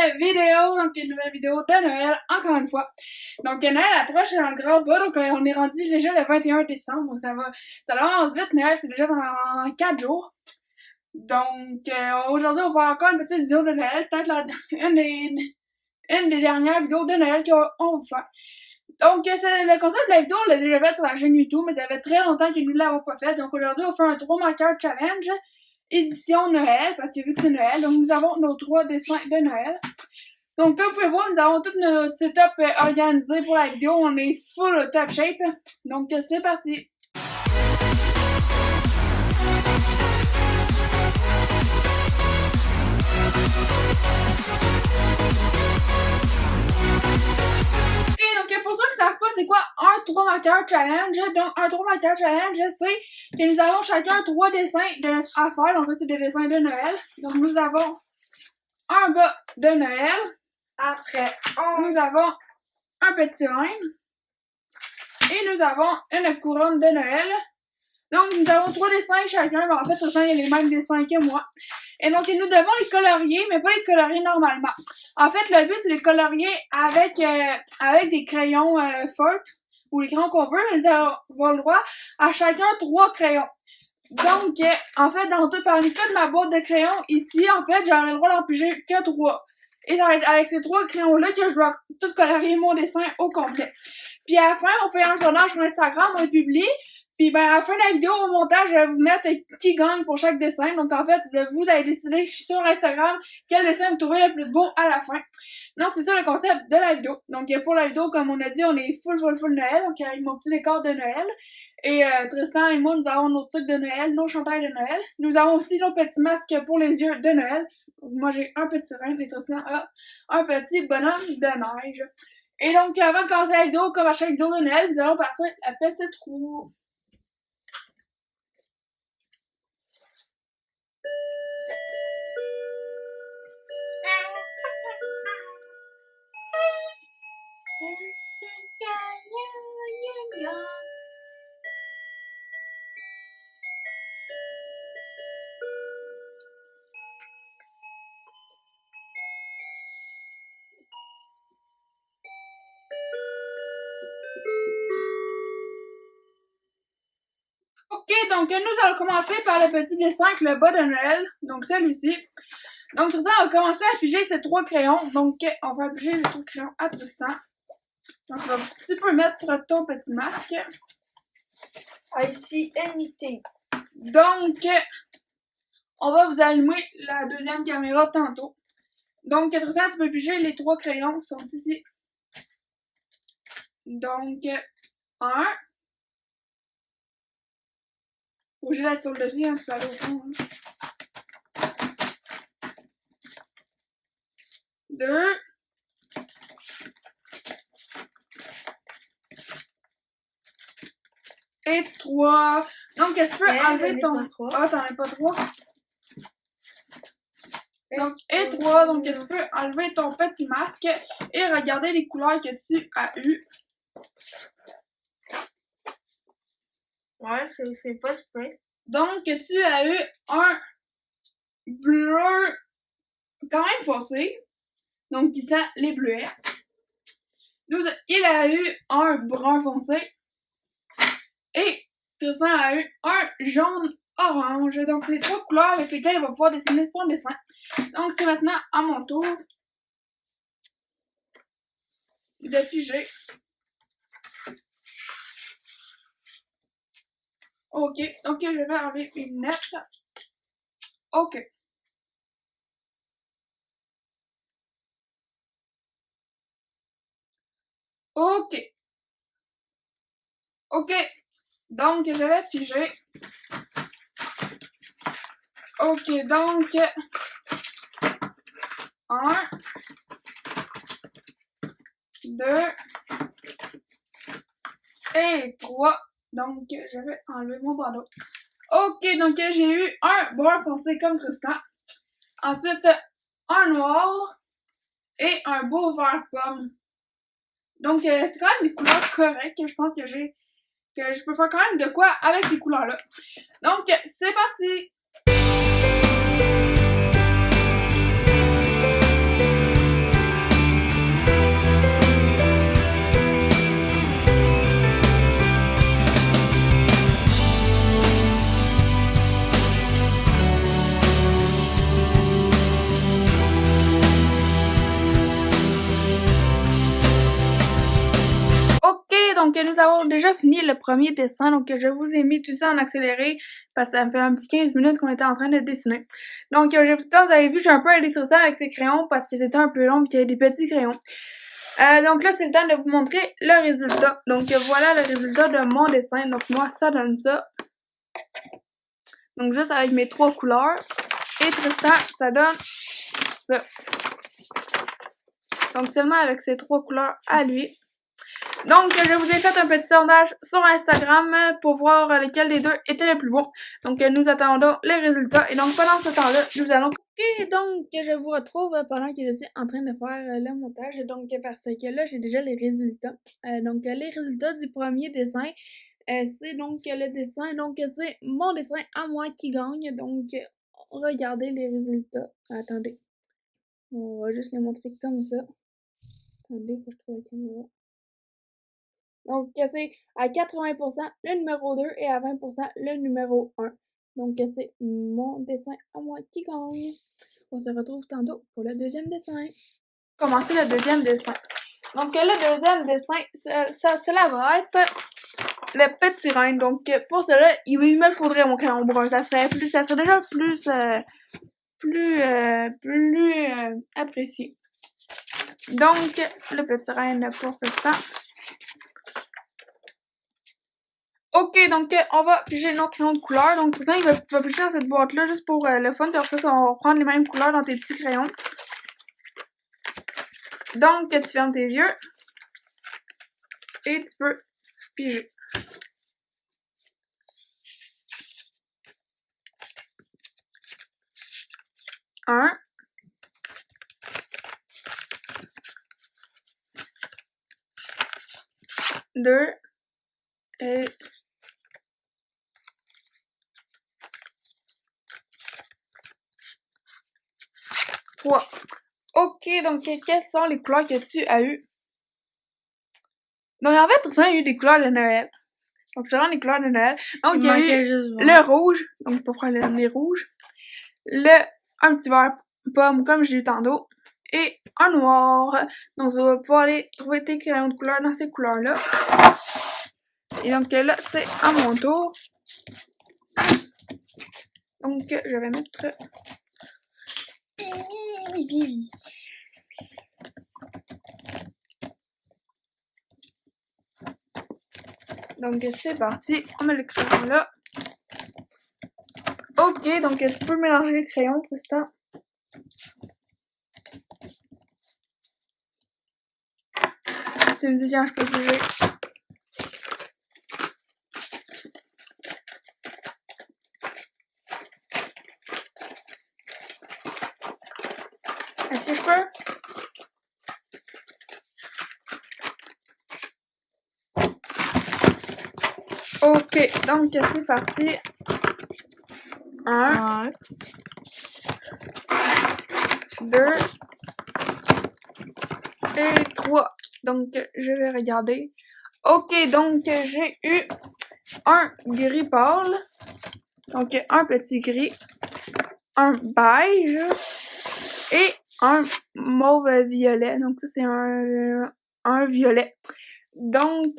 nouvelle vidéo, donc une nouvelle vidéo de Noël, encore une fois. Donc Noël approche dans le grand bas, donc on est rendu déjà le 21 décembre, donc ça avance vite, Noël c'est déjà dans 4 jours. Donc aujourd'hui on va faire encore une petite vidéo de Noël, peut-être une des dernières vidéos de Noël qu'on va faire. Donc, le concept de la vidéo, on l'a déjà fait sur la chaîne YouTube, mais ça fait très longtemps que nous ne l'avons pas fait. Donc, aujourd'hui, on fait un 3 marqueurs challenge, édition Noël, parce que vu que c'est Noël, donc nous avons nos 3 dessins de Noël. Donc, comme vous pouvez voir, nous avons tout notre setup organisé pour la vidéo. On est full au top shape. Donc, c'est parti. Pour ceux qui savent pas c'est quoi un 3 marqueurs challenge, donc un 3 marqueurs challenge, c'est que nous avons chacun 3 dessins à faire, donc là c'est des dessins de Noël. Donc nous avons un bas de Noël, après nous avons un petit reine, et nous avons une couronne de Noël. Donc nous avons 3 dessins chacun, mais en fait il y a les mêmes dessins que moi. Et donc nous devons les colorier, mais pas les colorier normalement. En fait, le but c'est de les colorier avec des crayons forts, ou les crayons qu'on veut, mais nous avons le droit à chacun 3 crayons. Donc, en fait, parmi toute ma boîte de crayons, ici, en fait, j'aurai le droit d'en piger que 3. Et ça va être avec ces 3 crayons-là que je dois tout colorier mon dessin au complet. Puis à la fin, on fait un sondage sur Instagram, on le publie. Puis ben à la fin de la vidéo, au montage, je vais vous mettre qui gagne pour chaque dessin. Donc en fait, vous allez décider sur Instagram quel dessin vous trouvez le plus beau à la fin. Donc c'est ça le concept de la vidéo. Donc pour la vidéo, comme on a dit, on est full Noël. Donc avec mon petit décor de Noël. Et Tristan et moi, nous avons nos trucs de Noël, nos chandails de Noël. Nous avons aussi nos petits masques pour les yeux de Noël. Donc, moi j'ai un petit rein et Tristan a un petit bonhomme de neige. Et donc avant de commencer la vidéo, comme à chaque vidéo de Noël, nous allons partir la petite roue. Ok, donc nous allons commencer par le petit dessin avec le bas de Noël, donc celui-ci. Donc Tristan va commencer à piger ses 3 crayons, donc on va piger les 3 crayons à Tristan. Donc tu peux mettre ton petit masque. Ici, NIT. Donc, on va vous allumer la deuxième caméra tantôt. Donc Tristan, tu peux piger les 3 crayons, sont ici. Donc, 1. Obligé d'être sur le dessus, hein, tu peux aller au fond. Hein. 2. Et 3. Donc, tu peux enlever ton... Ah, t'en as pas 3? Donc, et 3. Donc, tu peux enlever ton petit masque et regarder les couleurs que tu as eues. Ouais, c'est pas super. Donc, tu as eu un bleu quand même foncé. Donc, qui sent les bleuets. Il a eu un brun foncé. Et Tristan a eu un jaune orange. Donc, c'est 3 couleurs avec lesquelles il va pouvoir dessiner son dessin. Donc, c'est maintenant à mon tour de piger. Ok, donc je vais enlever mes lunettes. Ok. Ok. Ok. Donc, je vais piger. Ok, donc 1, 2 et 3. Donc, je vais enlever mon bandeau. Ok, donc j'ai eu un brun foncé comme Tristan. Ensuite, un noir et un beau vert pomme. Donc, c'est quand même des couleurs correctes. Je pense que je peux faire quand même de quoi avec ces couleurs-là. Donc, c'est parti! nous avons déjà fini le premier dessin. Donc, je vous ai mis tout ça en accéléré parce que ça me fait un petit 15 minutes qu'on était en train de dessiner. Donc, comme vous avez vu, j'ai un peu indécissant avec ces crayons parce que c'était un peu long vu qu'il y avait des petits crayons. Donc là, c'est le temps de vous montrer le résultat. Donc, voilà le résultat de mon dessin. Donc, moi, ça donne ça. Donc, juste avec mes 3 couleurs. Et Tristan, ça donne ça. Donc, seulement avec ces 3 couleurs à lui. Donc, je vous ai fait un petit sondage sur Instagram pour voir lequel des deux était le plus beau. Donc, nous attendons les résultats. Et donc, pendant ce temps-là, nous allons... Et donc, je vous retrouve pendant que je suis en train de faire le montage. Donc, parce que là, j'ai déjà les résultats. Donc, les résultats du premier dessin, c'est donc le dessin. Donc, c'est mon dessin à moi qui gagne. Donc, regardez les résultats. Attendez. On va juste les montrer comme ça. Attendez, faut que je trouve la caméra. Donc, c'est à 80% le numéro 2 et à 20% le numéro 1. Donc, c'est mon dessin à moi qui gagne. On se retrouve tantôt pour le deuxième dessin. Commencer le deuxième dessin. Donc, le deuxième dessin, cela va être le petit rein. Donc, pour cela, il me faudrait mon crayon brun. Ça serait déjà plus apprécié. Donc, le petit rein pour ça. Ok, donc on va piger nos crayons de couleur. Donc, Tristan, il va piger dans cette boîte-là juste pour le fun. Puis après ça, on va prendre les mêmes couleurs dans tes petits crayons. Donc, tu fermes tes yeux. Et tu peux piger. Un. Deux. Et... 3. Ok, donc quelles sont les couleurs que tu as eues? Donc en fait, Tristan a eu des couleurs de Noël. Donc c'est vraiment des couleurs de Noël. Donc il y a eu le rouge, donc pour faire les rouges. Un petit vert pomme comme j'ai eu tantôt. Et un noir. Donc tu vas pouvoir aller trouver tes crayons de couleur dans ces couleurs-là. Et donc là, c'est à mon tour. Donc je vais mettre... Donc c'est parti, on met le crayon là. Ok, donc tu peux mélanger les crayons, Tristan. Tu me dis quand je peux bouger. Est-ce que je peux? Ok, donc c'est parti. 1, 2 et 3. Donc, je vais regarder. Ok, donc j'ai eu un gris pâle. Donc, un petit gris. Un beige. Et un mauve violet. Donc, ça, c'est un violet. Donc,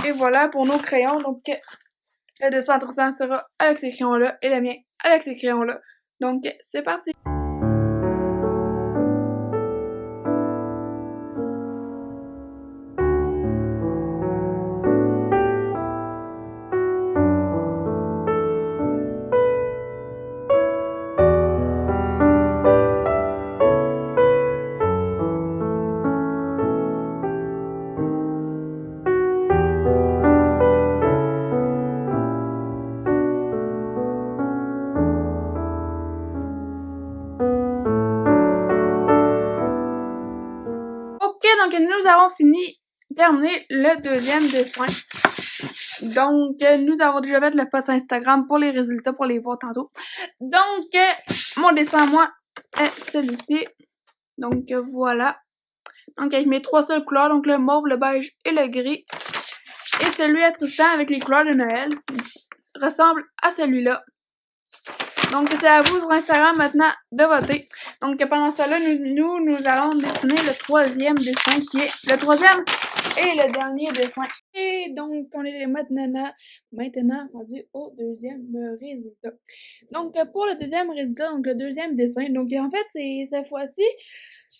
et voilà pour nos crayons. Donc, le dessin Tristan sera avec ces crayons-là et le mien avec ces crayons-là. Donc, c'est parti! Donc, nous avons terminé le deuxième dessin. Donc, nous avons déjà fait le post Instagram pour les résultats, pour les voir tantôt. Donc, mon dessin, moi, est celui-ci. Donc, voilà. Donc, avec mes 3 seules couleurs, donc le mauve, le beige et le gris. Et celui à Tristan avec les couleurs de Noël ressemble à celui-là. Donc, c'est à vous sur Instagram maintenant de voter. Donc, pendant ça là, nous allons dessiner le troisième dessin qui est... Le troisième Et le dernier dessin. Et donc, on est maintenant rendu au deuxième résultat. Donc, pour le deuxième résultat, donc le deuxième dessin, donc en fait, c'est cette fois-ci,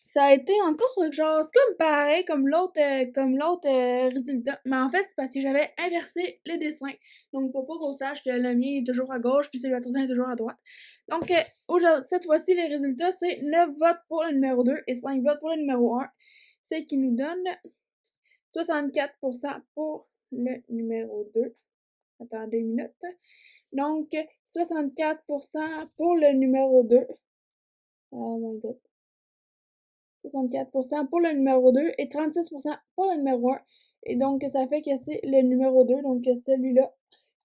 ça a été encore genre, c'est comme pareil comme l'autre résultat. Mais en fait, c'est parce que j'avais inversé les dessins. Donc, pour pas qu'on sache que le mien est toujours à gauche, puis celui de est toujours à droite. Donc, cette fois-ci, les résultats, c'est 9 votes pour le numéro 2 et 5 votes pour le numéro 1. Ce qui nous donne 64% pour le numéro 2. Attendez une minute. Donc, 64% pour le numéro 2. Oh my god. 64% pour le numéro 2 et 36% pour le numéro 1. Et donc, ça fait que c'est le numéro 2, donc celui-là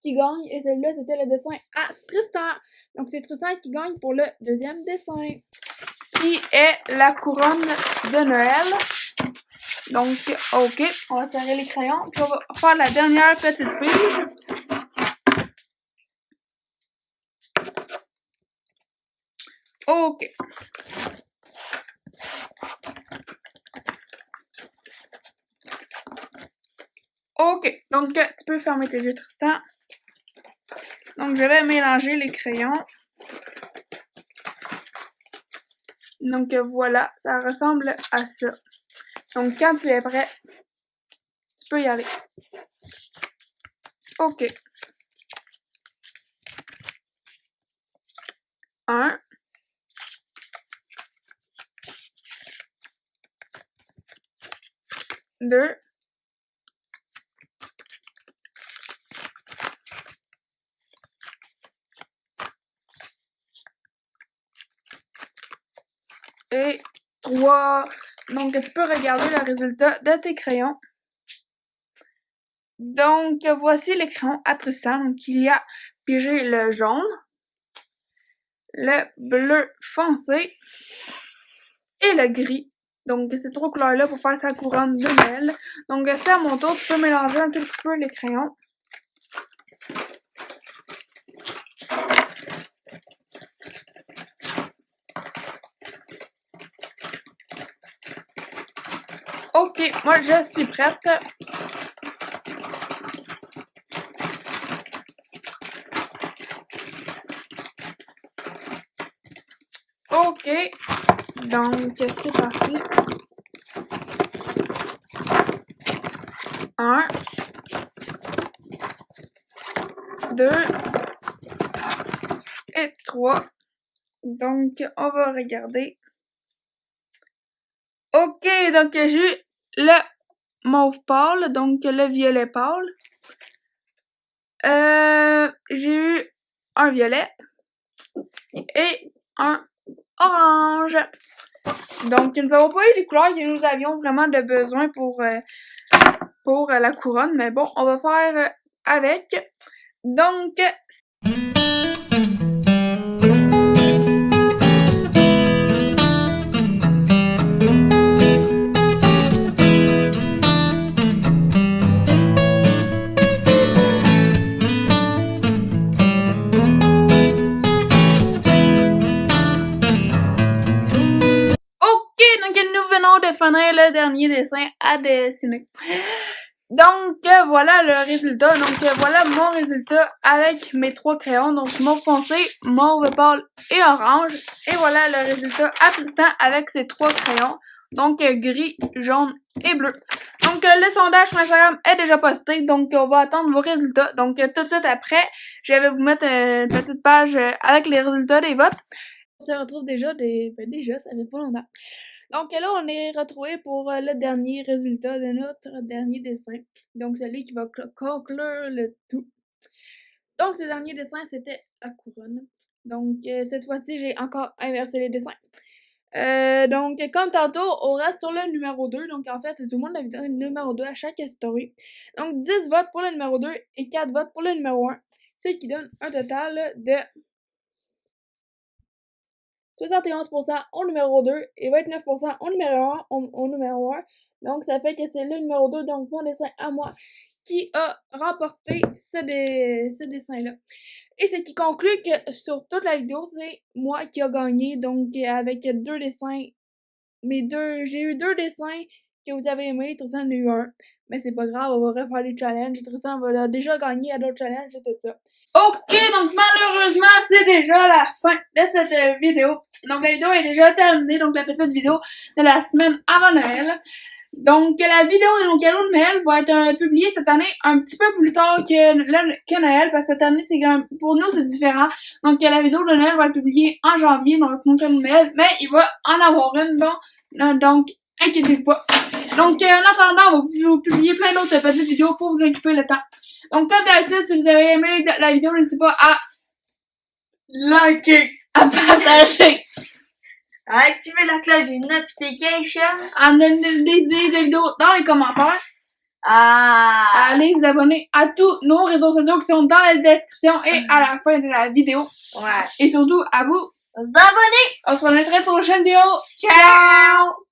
qui gagne. Et celui-là, c'était le dessin à Tristan. Donc, c'est Tristan qui gagne pour le deuxième dessin, qui est la couronne de Noël. Donc, ok, on va serrer les crayons, puis on va faire la dernière petite pige. Ok. Ok, donc tu peux fermer tes yeux, Tristan. Donc, je vais mélanger les crayons. Donc, voilà, ça ressemble à ça. Donc, quand tu es prêt, tu peux y aller. Ok. 1. 2. Et 3. Donc, tu peux regarder le résultat de tes crayons. Donc, voici les crayons à Tristan. Donc, il y a pigé le jaune, le bleu foncé et le gris. Donc, ces trois couleurs-là pour faire sa couronne de Noël. Donc, c'est à mon tour. Tu peux mélanger un tout petit peu les crayons. Ok, moi je suis prête. Ok, donc c'est parti. 1, 2 et 3. Donc, on va regarder. Ok, donc j'ai eu le mauve pâle, donc le violet pâle. J'ai eu un violet et un orange. Donc, nous n'avons pas eu les couleurs que nous avions vraiment de besoin pour la couronne, mais bon, on va faire avec. Donc, nous venons de finir le dernier dessin à dessiner. Donc, voilà le résultat. Donc, voilà mon résultat avec mes 3 crayons. Donc, mauve foncé, mauve pâle et orange. Et voilà le résultat à Tristan avec ses 3 crayons. Donc, gris, jaune et bleu. Donc, le sondage sur Instagram est déjà posté. Donc, on va attendre vos résultats. Donc, tout de suite après, je vais vous mettre une petite page avec les résultats des votes. On se retrouve déjà, ça fait pas longtemps. Donc là, on est retrouvé pour le dernier résultat de notre dernier dessin. Donc, celui qui va conclure le tout. Donc, ce dernier dessin, c'était la couronne. Donc, cette fois-ci, j'ai encore inversé les dessins. Donc, comme tantôt, on reste sur le numéro 2. Donc, en fait, tout le monde a donné le numéro 2 à chaque story. Donc, 10 votes pour le numéro 2 et 4 votes pour le numéro 1. Ce qui donne un total de 71% au numéro 2 et 29% au numéro 1. Donc, ça fait que c'est le numéro 2, donc mon dessin à moi, qui a remporté ce dessin-là. Et ce qui conclut que sur toute la vidéo, c'est moi qui a gagné. Donc, avec 2 dessins, j'ai eu 2 dessins que vous avez aimés, Tristan en a eu un. Mais c'est pas grave, on va refaire les challenges. Tristan va déjà gagner à d'autres challenges et tout ça. Ok, donc malheureusement, c'est déjà la fin de cette vidéo. Donc la vidéo est déjà terminée, donc la petite vidéo de la semaine avant Noël. Donc la vidéo de nos cadeaux de Noël va être publiée cette année un petit peu plus tard que Noël, parce que cette année, pour nous, c'est différent. Donc la vidéo de Noël va être publiée en janvier, donc nos cadeaux de Noël, mais il va en avoir une, donc inquiétez-vous pas. Donc en attendant, on va vous publier plein d'autres petites vidéos pour vous occuper le temps. Donc comme d'habitude, si vous avez aimé la vidéo, n'hésitez pas à liker, à partager, à activer la cloche des notifications, à donner des vidéos dans les commentaires, à aller vous abonner à tous nos réseaux sociaux qui sont dans la description et à la fin de la vidéo. ouais. Et surtout à vous S'abonner. on se voit dans une très prochaine vidéo. Ciao!